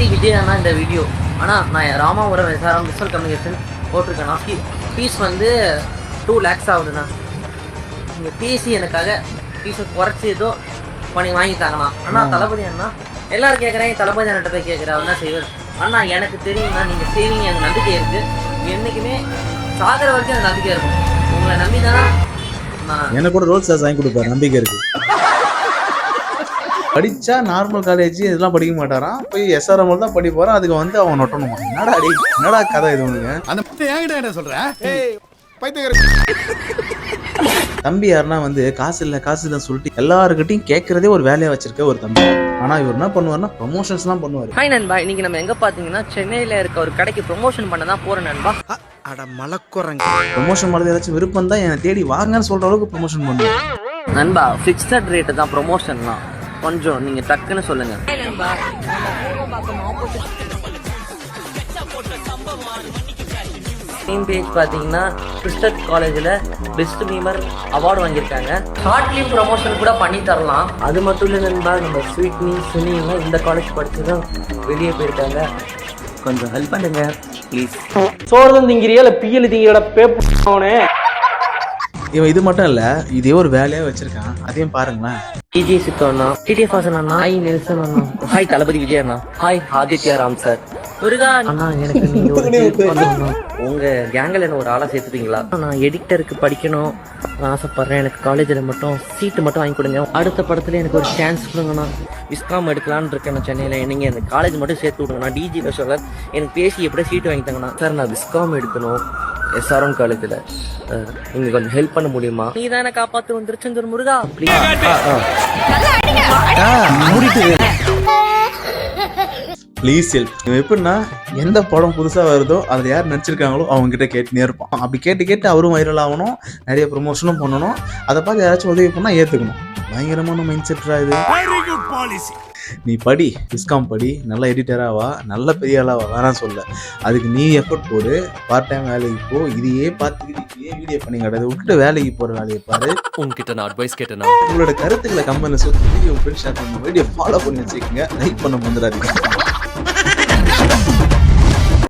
தளபதி விஜய் அண்ணா இந்த வீடியோ. ஆனால் நான் ராமாபுரம் SRM விசுவல் கம்யூனிகேஷன் போட்டிருக்கேன்னா ஃபீஸ் வந்து 2 lakhs ஆகுதுண்ணா. நீங்கள் பேசி எனக்காக ஃபீஸை குறைச்சி ஏதோ பண்ணி வாங்கிட்டாங்கண்ணா. ஆனால் தளபதி அண்ணா எல்லாரும் கேட்குறேன், தளபதி அண்ணாட்ட போய் கேட்குறேன், அவர் தான் செய்வார். அண்ணா எனக்கு தெரியுங்கண்ணா, நீங்கள் செய்வீங்க, எனக்கு நம்பிக்கை இருக்குது. என்றைக்குமே சாகிற வரைக்கும் எனக்கு நம்பிக்கை இருக்கும். உங்களை நம்பி தானே எனக்கு கூட ரோல் சார்ஜ் வாங்கி கொடுப்பாரு, நம்பிக்கை இருக்கு. படிச்சா நார்மல் காலேஜ் இதெல்லாம் படிக்க மாட்டாராம், போய் SRM தான் படி போறான். அதுக்கு வந்து அவன் நொட்டணுமா? என்னடா கதை இது உனக்கு? அந்த சொல்றேன் தம்பி யாருன்னா வந்து காசு இல்ல சொல்லிட்டு எல்லாருக்கிட்டையும் கேட்கறதே ஒரு வேலையா வச்சிருக்க ஒரு தம்பி. ஆனா இவர் என்ன பண்ணுவாருன்னா ப்ரொமோஷன்ஸ் எல்லாம் பண்ணுவாரு. ஹாய் நண்பா, இன்னைக்கு நம்ம எங்க பாத்தீங்கன்னா சென்னையில இருக்க ஒரு கடைக்கு ப்ரொமோஷன் பண்ண தான் போறேன் நண்பா. அட மலக்குறங்க, ப்ரொமோஷன் பண்ணது ஏதாச்சும் விருப்பம் தான் என்னை தேடி வாங்கன்னு சொல்ற அளவுக்கு ப்ரொமோஷன் பண்ணுவேன் நண்பா. ஃபிக்ஸட் ரேட்டு தான் ப்ரொமோஷன்லாம், கொஞ்சம் நீங்க டக்குன்னு சொல்லுங்க. பேஜ் பார்த்தீங்கன்னா கிறிஸ்டல் காலேஜில் பெஸ்ட் மீமர் அவார்டு வாங்கியிருக்காங்க. ஷார்ட் ஃபிலிம் ப்ரொமோஷன் கூட பண்ணி தரலாம். அது மட்டும் இல்லை நண்பா, நம்ம ஸ்வீட்னி சுனியும் இந்த காலேஜ் படிச்சு தான் வெளியே போயிருக்காங்க. கொஞ்சம் ஹெல்ப் பண்ணுங்க ப்ளீஸ். சோறு திங்கிறியா இல்லை பியல் திங்கிறோட பேப்பே. இவன் இது மட்டும் இல்ல, இதே ஒரு வேலையா வச்சிருக்கான், அதையும் பாருங்களேன். டிஜி சித்து அண்ணா, டிடிஎஃப் ஹாசன் அண்ணா, ஹாய் நெல்சன் அண்ணா, ஹாய் தளபதி விஜய் அண்ணா, ஹாய் ஆதித்யா ராம் சார். முருகா அண்ணா, எனக்கு நீங்க ஒரு ஹெல்ப் பண்ணணும். உங்க கேங்கில் என்ன ஒரு ஆளா சேர்த்துட்டீங்களா? நான் எடிட்டருக்கு படிக்கணும் நான் ஆசைப்படுறேன். எனக்கு காலேஜில் மட்டும் சீட்டு மட்டும் வாங்கி கொடுங்க. அடுத்த படத்துல எனக்கு ஒரு சான்ஸ் கொடுங்கண்ணா. விஸ்காம் எடுக்கலான்னு இருக்கேன் நான் சென்னையில். நீங்க எனக்கு காலேஜ் மட்டும் சேர்த்து விடுங்கண்ணா. டிஜி சார் எனக்கு பேசி எப்படியே சீட்டு வாங்கிட்டாங்கண்ணா. சார் நான் விஸ்காம் எடுக்கணும் SRM காலேஜில், நீங்க கொஞ்சம் ஹெல்ப் பண்ண முடியுமா? நீ தான் என்ன காப்பாத்து வந்துருச்சு முருகா ப்ளீஸ் ஹெல்ப். இவன் எப்படின்னா எந்த படம் புதுசா வருதோ அதுல யார் நடிச்சிருக்காங்களோ அவங்க கிட்ட கேட்டுனே இருப்பான். அப்படி கேட்டு அவரும் வைரல் ஆகணும், நிறைய ப்ரொமோஷனும் பண்ணணும். அதை பார்த்து யாராச்சும் உதவி பண்ணா ஏத்துக்கணும். பயங்கரமான மைண்ட் செட்ரா இது. நீ படி, விஸ்காம் படி, நல்ல எடிட்டராவா, நல்ல பெரிய ஆளாவா, வேணாம் சொல்ல. அதுக்கு நீ எஃபர்ட் போடு, பார்ட் டைம் வேலைக்கு போ. இதையே பார்த்துக்கிட்டு இதையே வீடியோ பண்ணி கிடையாது, விட்டுட்டு வேலைக்கு போற வேலையை பாரு. உங்ககிட்ட நான் அட்வைஸ் கேட்டேன்னா உங்களோட கருத்துக்களை கமெண்ட்ல சொல்லி வீடியோ ஷேர் பண்ணுங்க. வீடியோ ஃபாலோ பண்ணி வச்சுக்கோங்க, லைக் பண்ண வந்துடாதீங்க.